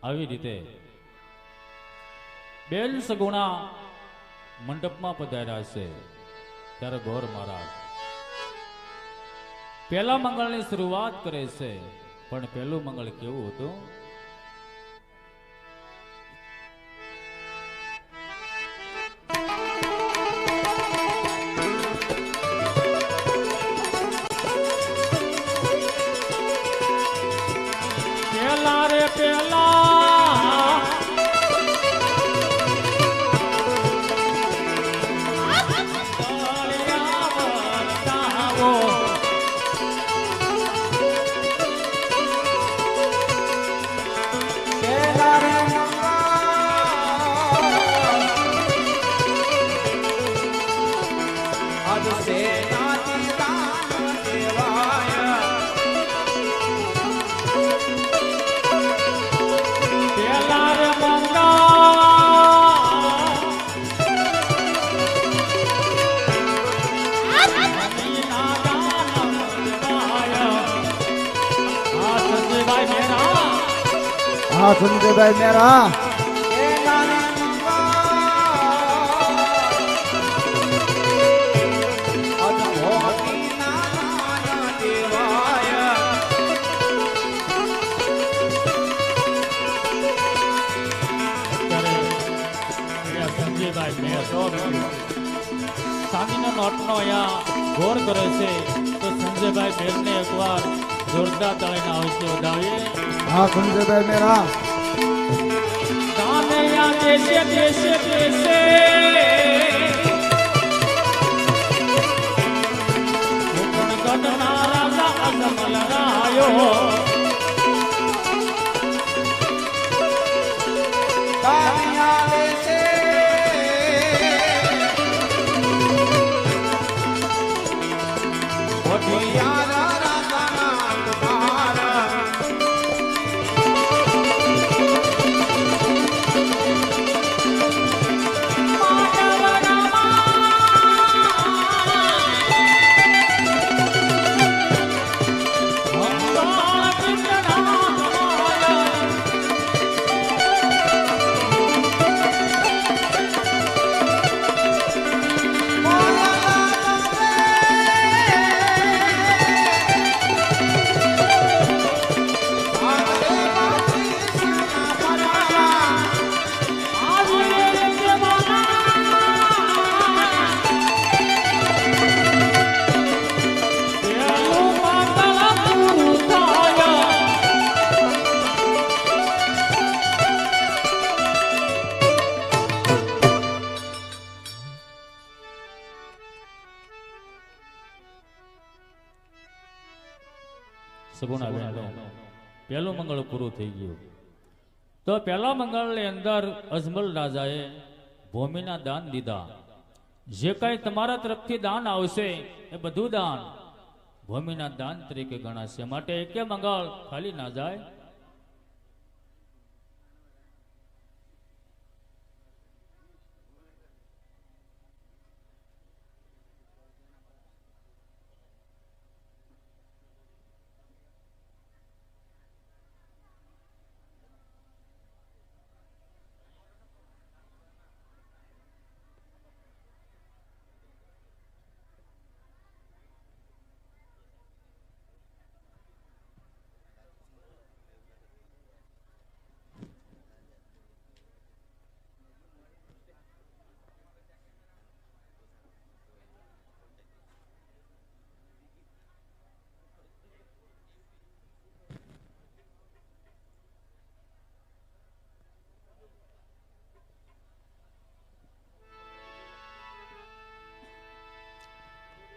આવી રીતે બેન સગુણા મંડપમાં પધાર્યા છે ત્યારે ગોર મહારાજ પહેલા મંગળની શરૂઆત કરે છે, પણ પહેલું મંગળ કેવું હતું? પેલા રે પેલા સંજયભાઈ મેરા સામીનો નોટનો અહીંયા ગોર કરે છે, તો સંજયભાઈ મેરને એકવાર જોરદાર તાળીના આવશે વધાવીએ. હા સંજયભાઈ મેરા દેશે દેશે દેશે રાજા અજમલ રાયો સગુણા પહેલું મંગળ પૂરું થઈ ગયું. તો પહેલા મંગળની અંદર અજમલ રાજાએ ભૂમિના દાન દીધા. જે કઈ તમારા તરફથી દાન આવશે એ બધું દાન ભૂમિના દાન તરીકે ગણાશે, માટે એક મંગળ ખાલી ના જાય.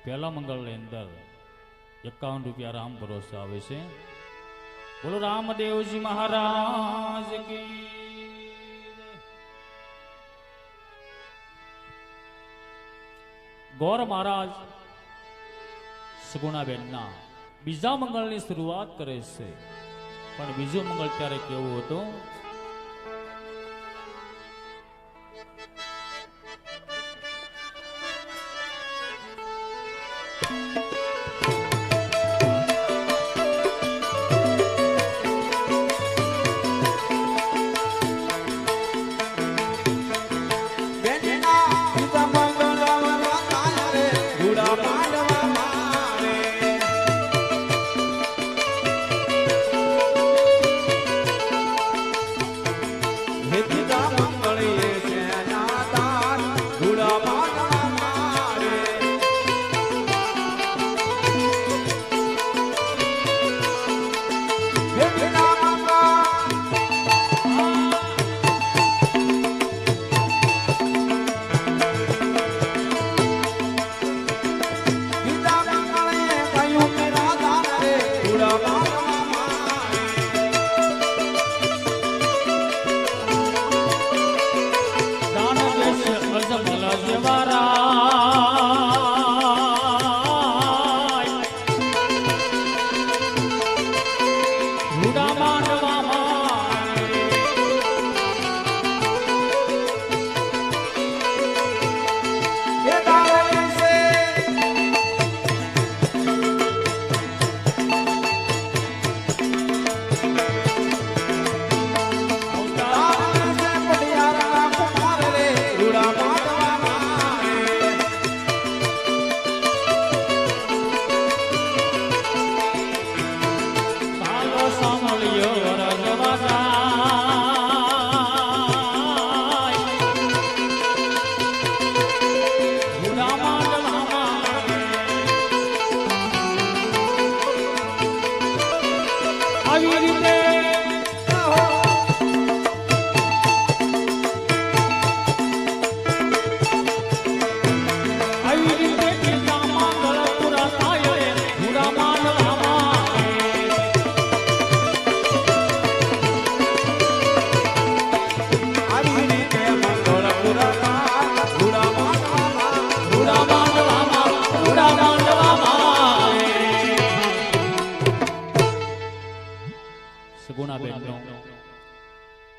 પહેલા મંગળની અંદર 51 રૂપિયા રામ ભરોસે આવે છે. બોલો રામદેવજી મહારાજ કી. ગોર મહારાજ સગુણાબેનના બીજા મંગળની શરૂઆત કરે છે, પણ બીજું મંગળ ત્યારે કેવું હતું?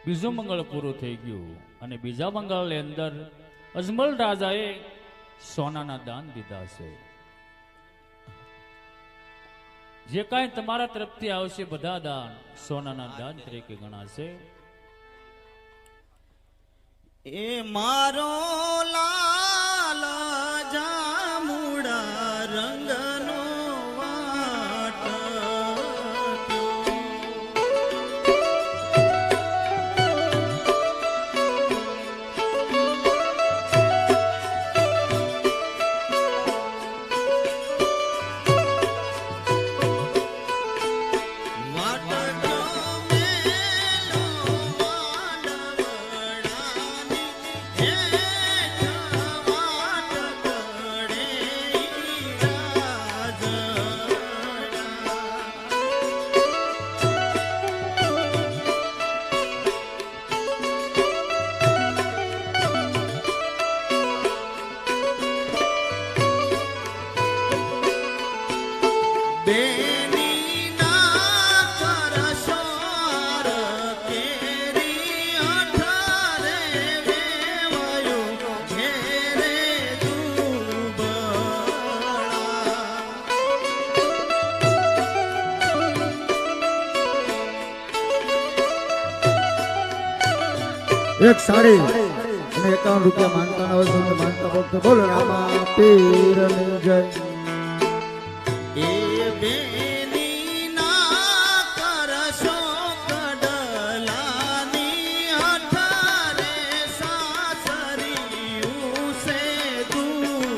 બીજું મંગળ પૂરું થઈ ગયું અને બીજા મંગળની અંદર અજમલ રાજાએ સોનાના દાન દીધા છે. જે કાંઈ તમારા તરફથી આવશે બધા દાન સોનાના દાન તરીકે ગણાશે. એ મારો લાલ જામુડા રંગનો વાટ એક સાડી અને 51 રૂપિયા માનતા હોય તો માનતા ભક્ત બોલો રામા પીરની જય. એ બેની ના કરશો કડલાની અઠારે સાસરિયું સે દુબળું.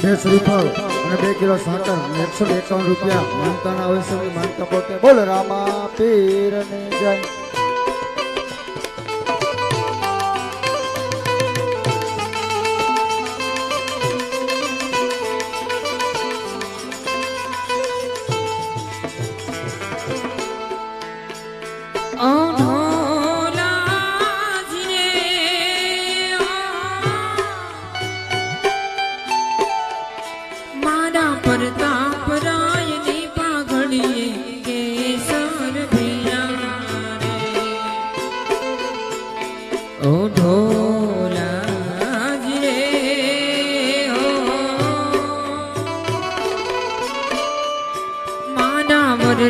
2 શ્રીફળ અને 2 કિલો સાકર અને 151 રૂપિયા માનતાના અવસરની માનતા પોતે બોલ રામા પીરની જય.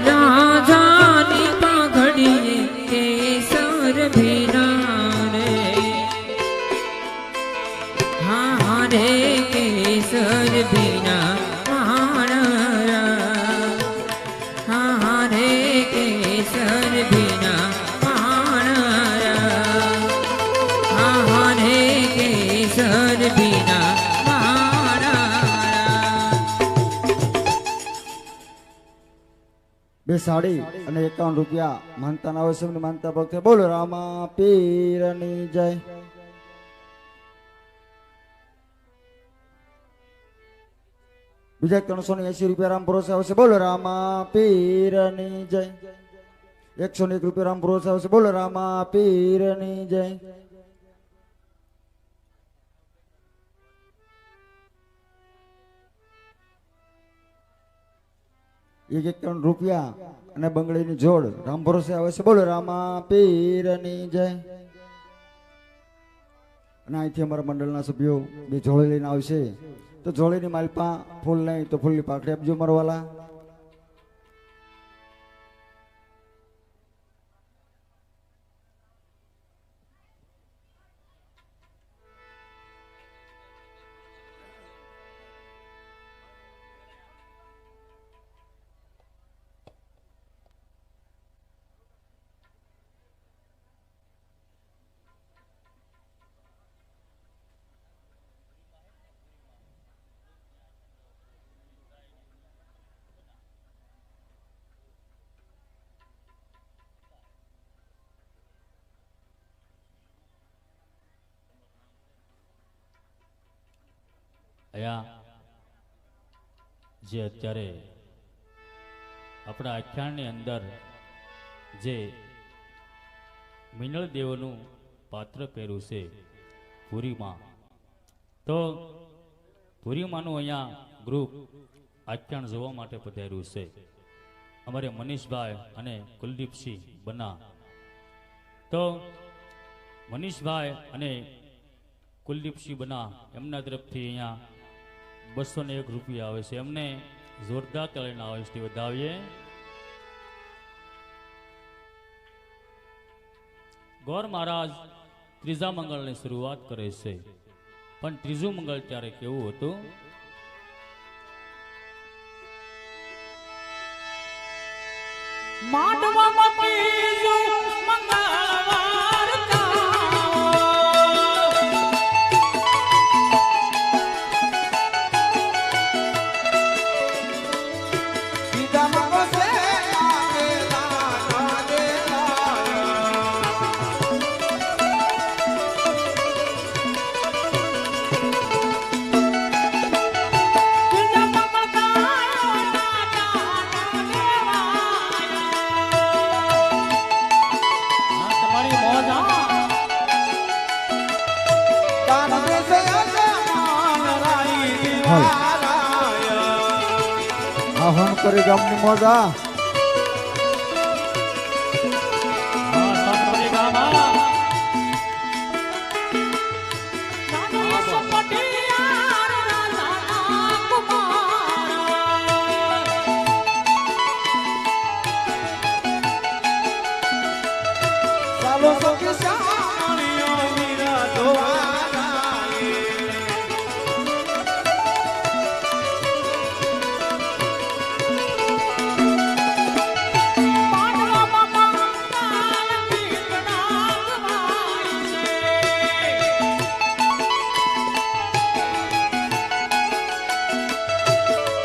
રાજાની પાઘડીએ કેસર ભીના રે હા રે કેસર ભીના માણરા હા રે કેસર ભીના માણરા હા રે કેસર ભીના બે સાડી અને 51 રૂપિયા માનતાના અવસરની માનતા ભક્તે બોલો રામા પીરની જય. બીજા 380 રૂપિયા રામ ભરોસે આવશે બોલો રામા પીરની જય. 101 રૂપિયા રામ ભરોસે આવશે બોલો રામા પીરની જય. એક 51 રૂપિયા અને બંગડીની જોડ રામ ભરોસે આવે છે બોલો રામા પીરની જય. અને અહીંથી અમારા મંડળના સભ્યો બે જોડી લઈને આવશે તો જોડીની માલપા ફૂલ નહીં તો ફૂલની પાકડી આપજો મારવાલા. અહીંયા જે અત્યારે આપણા આખ્યાનની અંદર જે મિનળ દેવનું પાત્ર પહેર્યું છે પુરીમાં, તો પુરીમાંનું અહીંયા ગ્રુપ આખ્યાન જોવા માટે પધાર્યું છે. અમારે મનીષભાઈ અને કુલદીપસિંહ બના. તો મનીષભાઈ અને કુલદીપસિંહ બના એમના તરફથી અહીંયા 201 રૂપિયા આવે છે. એમને જોરદાર તાળીના અવાજથી વધાવીએ. ગોર મહારાજ ત્રીજા મંગળની શરૂઆત કરે છે, પણ ત્રીજું મંગળ ત્યારે કેવું હતું? માંડવામાં ત્રીજું મંગળવાર આહ્વાન કરી ગામની મોજા.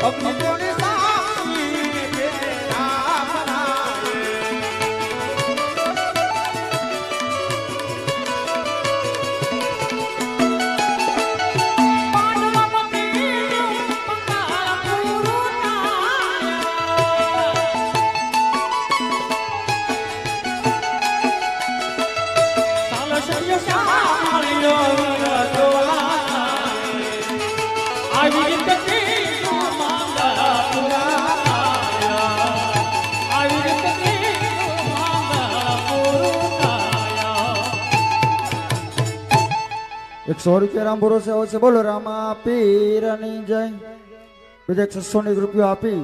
અગ્નિદેવની સાક્ષી છે આપના. ₹100 રામ ભરોસે આવશે બોલો રામા પીરની જય. બીજા 600 રૂપિયા આપી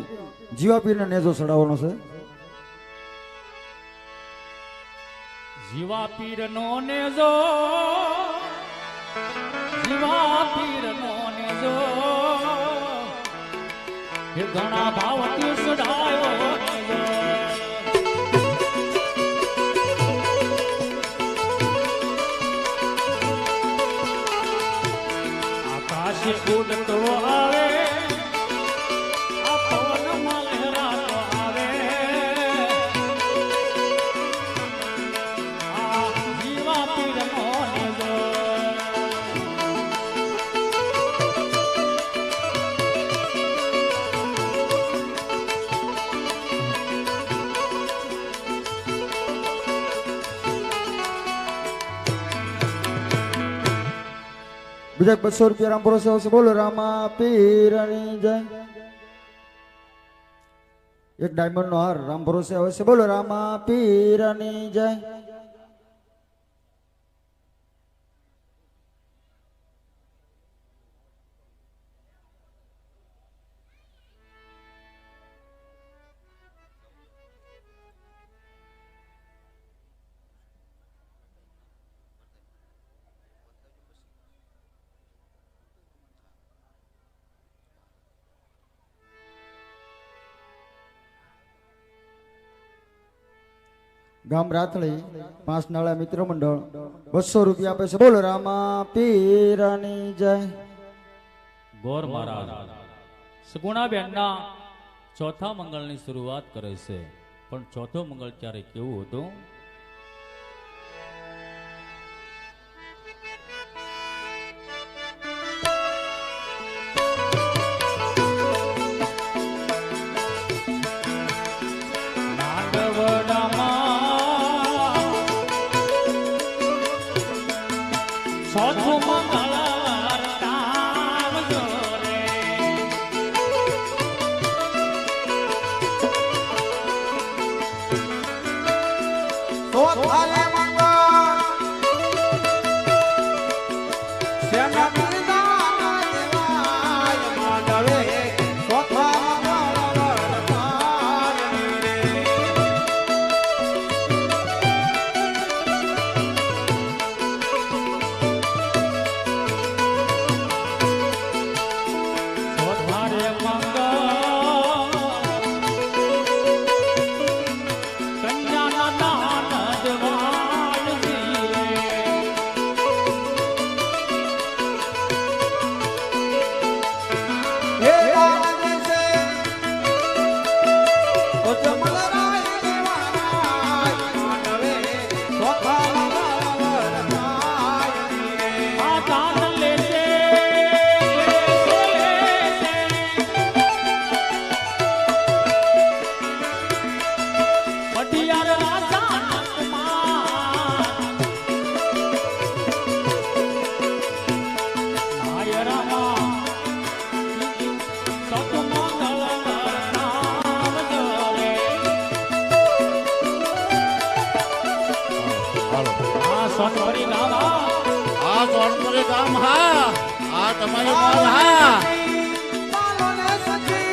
જીવા પીરને નેજો ચડાવવાનો છે. જીવા પીર નો નેજો, જીવા પીર નો નેજો, એ ઘણા ભાવથી સડાયો નેજો. આકાશ ઉડતો આવે, આ પવનમાં લહેરાતો આવે, આ જીવા પીર નો નેજો. બીજા ₹200 રામ ભરોસે આવશે બોલો રામા પીરની જય. એક ડાયમંડ નો હાર રામ ભરોસે આવશે બોલો રામા પીરની જય. ગામ રાતળી 5 નાળા મિત્ર મંડળ ₹200 આપે છે બોલો રામા પીરની જય. ગોર મહારાજ સગુણાબેન ના ચોથા મંગળની શરૂઆત કરે છે, પણ ચોથો મંગળ ત્યારે કેવું હતું? ચોથું મંગળ વર્તાવજો રે. ચોથાલે મંગળ સેના બિરદાના દેવાય માંડવે. ચોથા મંગળ વર્તાય રે. ચોથારે મંગળ કન્યાના દાન જવાળજી રે. હે દાન દેશે ઓ જમલરાય દેવાય માંડવે. ચોથા મંગળ વર્તાય રે. આ દાન લેશે, પટિયાર રાજાના કુમાર નાયરમાં સતમંગળ વર્તાવજો રે. આ સોનવરી ગાવા આ સોનપુરી ગામ હા, આ તમારી મોજ હા. ચાલોને સખી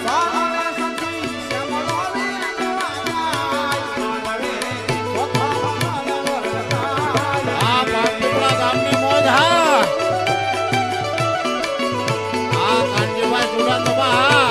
ચાલોને સખી શ્યામળોને દેવાય માંડવે. ચોથા મંગળ વર્તાય. આ પાટલીપુરા ગામની મોજ હા. આ કાનજીભાઈ ચુડાસમા હા.